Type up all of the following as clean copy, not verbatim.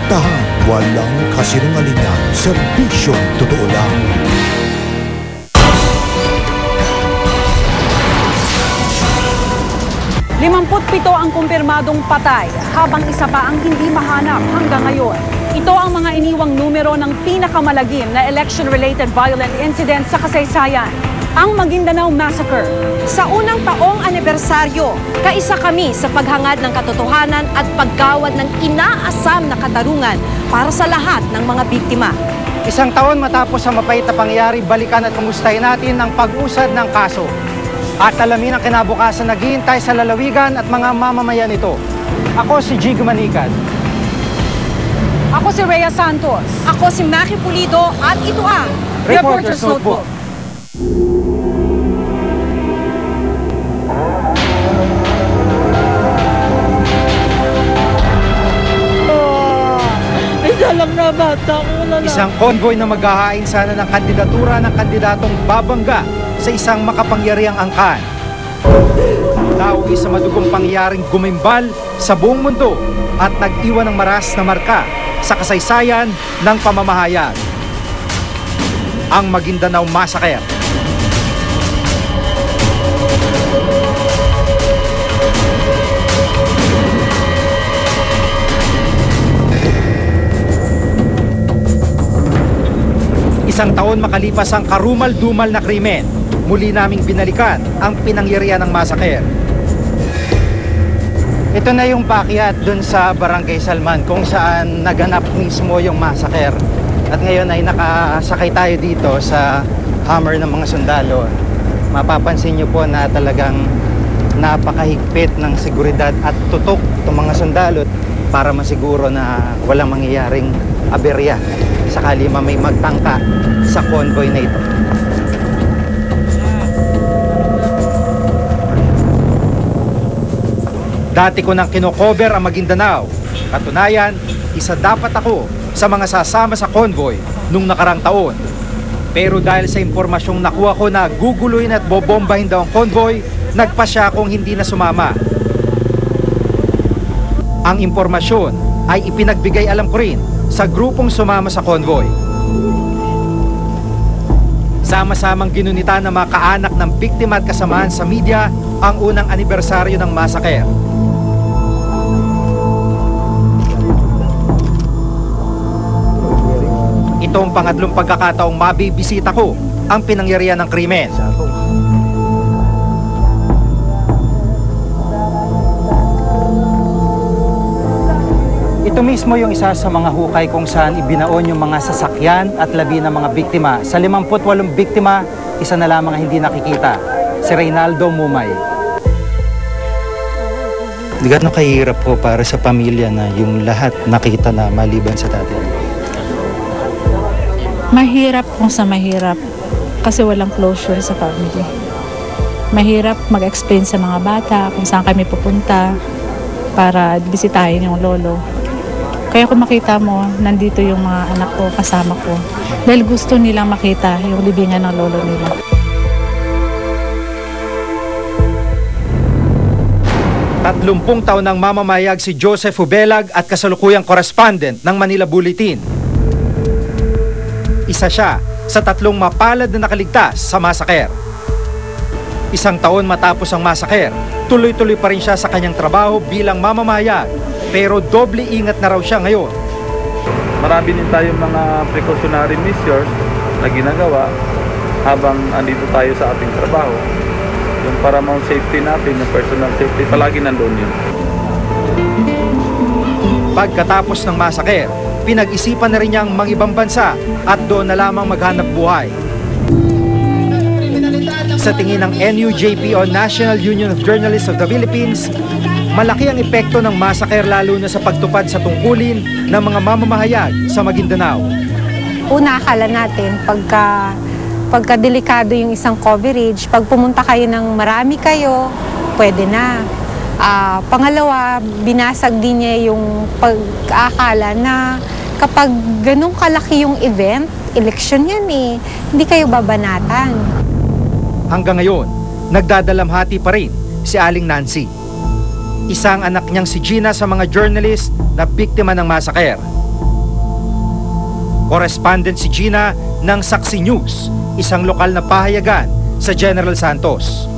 Direktahan, walang kasinungalingan, serbisyong totoo lang. Limamputpito ang kumpirmadong patay, habang isa pa ang hindi mahanap hanggang ngayon. Ito ang mga iniwang numero ng pinakamalagim na election-related violent incident sa kasaysayan, ang Maguindanao Massacre. Sa unang taong anibersaryo, kaisa kami sa paghangad ng katotohanan at paggawad ng inaasam na katarungan para sa lahat ng mga biktima. Isang taon matapos ang mapait na pangyayari, balikan at kumustahin natin ang pag-usad ng kaso. At alamin ang kinabukasan naghihintay sa lalawigan at mga mamamayan nito. Ako si Jigo Manikad. Ako si Rhea Santos. Ako si Maki Pulido at ito ang Reporter's Notebook. Alam na bata ko na. Isang convoy na maghahain sana ng kandidatura ng kandidatong babangga sa isang makapangyarihang angkan. Nauwi sa madugong pangyaring gumimbal sa buong mundo at nag-iwan ng maras na marka sa kasaysayan ng pamamahayag. Ang Maguindanao Massacre. Isang taon makalipas ang karumal-dumal na krimen, muli naming binalikan ang pinangyarihan ng massacre. Ito na yung paakyat dun sa Barangay Salman kung saan naganap mismo yung massacre. At ngayon ay nakasakay tayo dito sa Hummer ng mga sundalo. Mapapansin nyo po na talagang napakahigpit ng seguridad at tutok itong mga sundalo para masiguro na walang mangyayaring aberya sakali may magtangka sa convoy na ito. Dati ko nang kinocover ang Maguindanao. Katunayan, isa dapat ako sa mga sasama sa convoy nung nakarang taon. Pero dahil sa impormasyong nakuha ko na guguluhin at bobombahin daw ang convoy, nagpasya akong hindi na sumama. Ang impormasyon ay ipinagbigay alam ko rin sa grupong sumama sa convoy. Sama-samang ginunita ng mga kaanak ng biktima at kasamahan sa media ang unang anibersaryo ng massacre. Ito ang pangatlong pagkakataong mabibisita ko ang pinangyarihan ng krimen. Ito mismo yung isa sa mga hukay kung saan ibinaon yung mga sasakyan at labi ng mga biktima. Sa 58 biktima, isa na lamang ang hindi nakikita, si Reynaldo Mumay. Gano'ng kahirap po para sa pamilya na yung lahat nakita na maliban sa tatay? Mahirap kung sa mahirap kasi walang closure sa family. Mahirap mag-explain sa mga bata kung saan kami pupunta para bisitahin yung lolo. Kaya kung makita mo, nandito yung mga anak ko, kasama ko. Dahil gusto nilang makita yung libingan ng lolo nila. Tatlumpung taon ng mamamayag si Joseph Ubelag at kasalukuyang correspondent ng Manila Bulletin. Isa siya sa tatlong mapalad na nakaligtas sa massacre. Isang taon matapos ang massacre, tuloy-tuloy pa rin siya sa kanyang trabaho bilang mamamayag. Pero doble ingat na raw siya ngayon. Marami din tayong mga precautionary measures na ginagawa habang andito tayo sa ating trabaho. Yung paramount safety natin, yung personal safety, palagi nandoon yun. Pagkatapos ng massacre, pinag-isipan na rin niyang mangibang bansa at doon na lamang maghanap buhay. Sa tingin ng NUJP o National Union of Journalists of the Philippines, malaki ang epekto ng massacre lalo na sa pagtupad sa tungkulin ng mga mamamahayag sa Maguindanao. Una, akala natin pagka delikado yung isang coverage, pag pumunta kayo ng marami kayo, pwede na. Pangalawa, binasag din niya yung pag-aakala na kapag ganun kalaki yung event, election yan eh, hindi kayo babanatan. Hanggang ngayon, nagdadalamhati pa rin si Aling Nancy. Isang anak niyang si Gina sa mga journalist na biktima ng massacre. Correspondent si Gina ng Saksi News, isang lokal na pahayagan sa General Santos.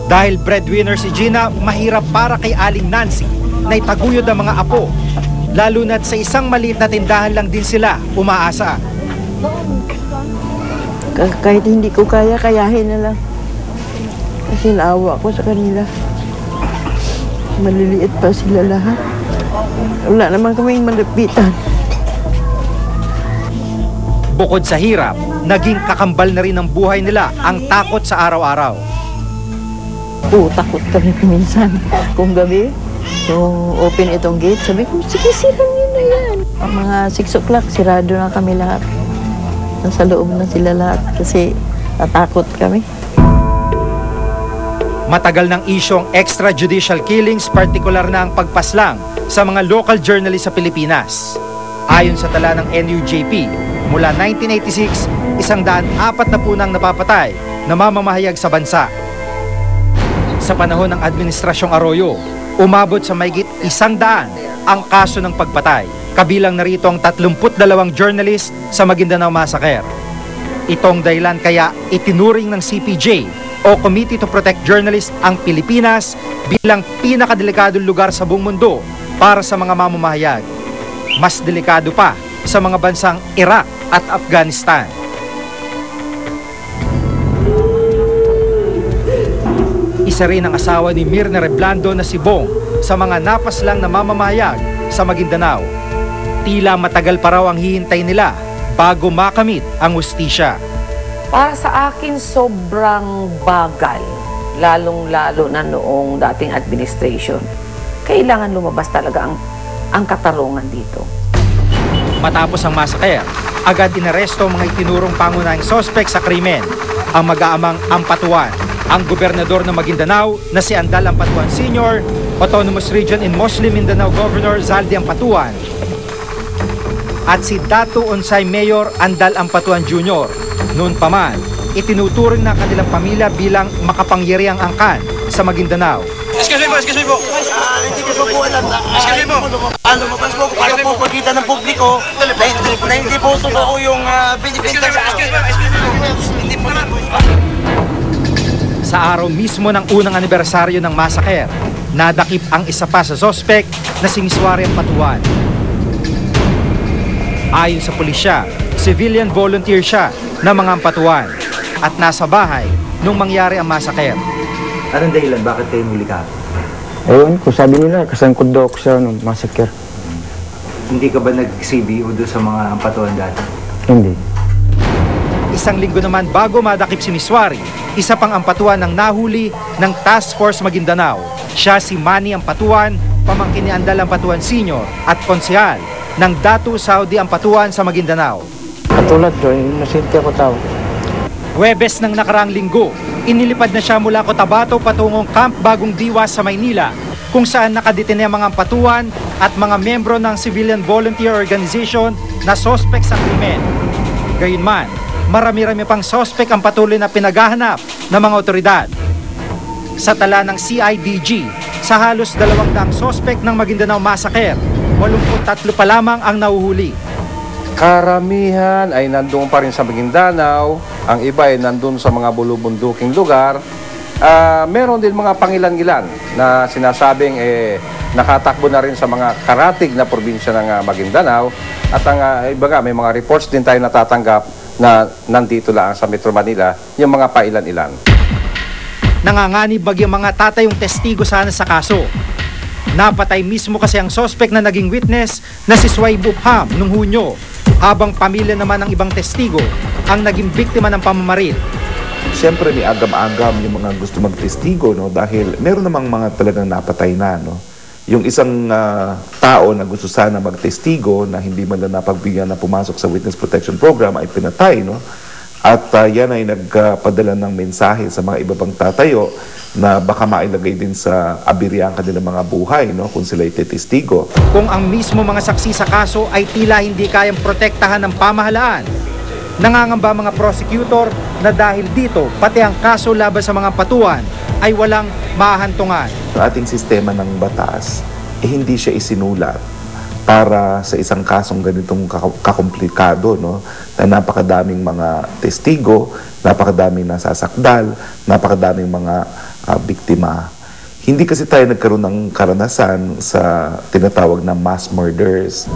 Dahil breadwinner si Gina, mahirap para kay Aling Nancy na itaguyod ang mga apo, lalo na't sa isang maliit na tindahan lang din sila umaasa. Kahit hindi ko kaya, kayahin na lang. Kasi naawa ko sa kanila. Maliliit pa sila lahat. Wala naman kaming malapitan. Bukod sa hirap, naging kakambal na rin ng buhay nila ang takot sa araw-araw. Takot kami minsan. Kung gabi, yung open itong gate, sabi ko, sige, sirang yun na yan. Ang mga 6 o'clock, sirado na kami lahat. Nasa loob na sila lahat kasi natakot kami. Matagal ng isyong extrajudicial killings, partikular na ang pagpaslang sa mga local journalists sa Pilipinas. Ayon sa tala ng NUJP, mula 1986, 140 nang napapatay na mamamahayag sa bansa. Sa panahon ng Administrasyong Arroyo, umabot sa mahigit 100 ang kaso ng pagpatay. Kabilang narito ang 32 journalist sa Maguindanao Massacre. Itong dahilan kaya itinuring ng CPJ o Committee to Protect Journalists ang Pilipinas bilang pinakadelikadong lugar sa buong mundo para sa mga mamamahayag. Mas delikado pa sa mga bansang Iraq at Afghanistan. Isa rin ang asawa ni Mirna Reblando na si Bong sa mga napaslang na mamamahayag sa Maguindanao. Tila matagal pa raw ang hihintay nila bago makamit ang hustisya. Para sa akin, sobrang bagal, lalong-lalo na noong dating administration. Kailangan lumabas talaga ang katarungan dito. Matapos ang massacre, agad inaresto ang mga itinurong pangunahing sospek sa krimen, ang mag-aamang Ampatuan, ang gobernador ng Maguindanao na si Andal Ampatuan Sr., Autonomous Region in Muslim Mindanao Governor Zaldi Ampatuan, at si Datu Unsay Mayor Andal Ampatuan Jr. Noon pa man, itinuturing ng kanilang pamilya bilang makapangyarihang angkan sa Maguindanao. Excuse me po. Hindi ko po alam. Excuse me po. Lumabas po para po pagkita ng publiko na hindi po totoo yung binibintang sa akin. Hindi po. Sa araw mismo ng unang anibersaryo ng massacre, nadakip ang isa pa sa sospek na si Miswari Ampatuan. Ayon sa pulisya, civilian volunteer siya ng mga Ampatuan at nasa bahay nung mangyari ang massacre. Anong dahilan? Bakit kayo huli ka? Ewan ko, sabi nila, kasangkot daw ako sa massacre. Hindi ka ba nag-CBO doon sa mga Ampatuan dati? Hindi. Isang linggo naman bago madakip si Miswari, isa pang Ampatuan ang nahuli ng Task Force Maguindanao. Siya si Manny Ampatuan, pamangkin ni Andal Ampatuan Sr. at konsehal ng Datu Saudi Ampatuan sa Maguindanao. Katulad ko, nasinti ako tao. Huwebes ng nakaraang linggo, inilipad na siya mula Cotabato patungong Camp Bagong Diwa sa Maynila, kung saan nakadetine ang mga Ampatuan at mga membro ng Civilian Volunteer Organization na sospek sa krimen. Gayunman, marami-rami pang sospek ang patuloy na pinaghahanap ng mga otoridad. Sa tala ng CIDG, sa halos 200 sospek ng Maguindanao Massacre, 83 pa lamang ang nahuhuli. Karamihan ay nandun pa rin sa Maguindanao, ang iba ay nandun sa mga bulubunduking lugar. Meron din mga pangilan-ilan na sinasabing nakatakbo na rin sa mga karatig na probinsya ng Maguindanao. At ang iba nga, may mga reports din tayo natatanggap na nandito lang sa Metro Manila, yung mga pailan-ilan. Nanganganib bagyang mga tatayong testigo sana sa kaso. Napatay mismo kasi ang sospek na naging witness na si Sway Bupham noong Hunyo, habang pamilya naman ng ibang testigo ang naging biktima ng pamamaril. Siyempre may agam-agam yung mga gusto magtestigo, no? Dahil meron namang mga talagang napatay na. No? Yung isang tao na gusto sana magtestigo na hindi man lang napagbigyan na pumasok sa Witness Protection Program ay pinatay. No? At yan ay nagpadala ng mensahe sa mga iba pang tatayo na baka mailagay din sa abirya ang kanilang mga buhay, no, kung sila ititestigo. Kung ang mismo mga saksi sa kaso ay tila hindi kayang protektahan ng pamahalaan, nangangamba mga prosecutor na dahil dito, pati ang kaso laban sa mga Ampatuan ay walang mahahantungan. Ang ating sistema ng batas, hindi siya isinulat para sa isang kasong ganitong kakomplikado, no? Na napakadaming mga testigo, napakadaming nasasakdal, napakadaming mga biktima. Hindi kasi tayo nagkaroon ng karanasan sa tinatawag na mass murders.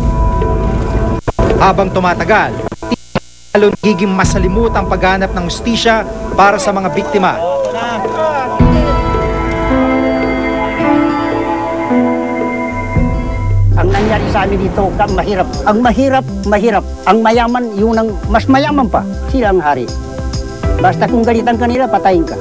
Habang tumatagal, lalo nagiging masalimutang paghanap ng hustisya para sa mga biktima. Ang nangyari sa amin dito, mahirap. Ang mahirap. Ang mayaman, yung mas mayaman pa. Sila ang hari. Basta kung galitan kanila, patayin ka.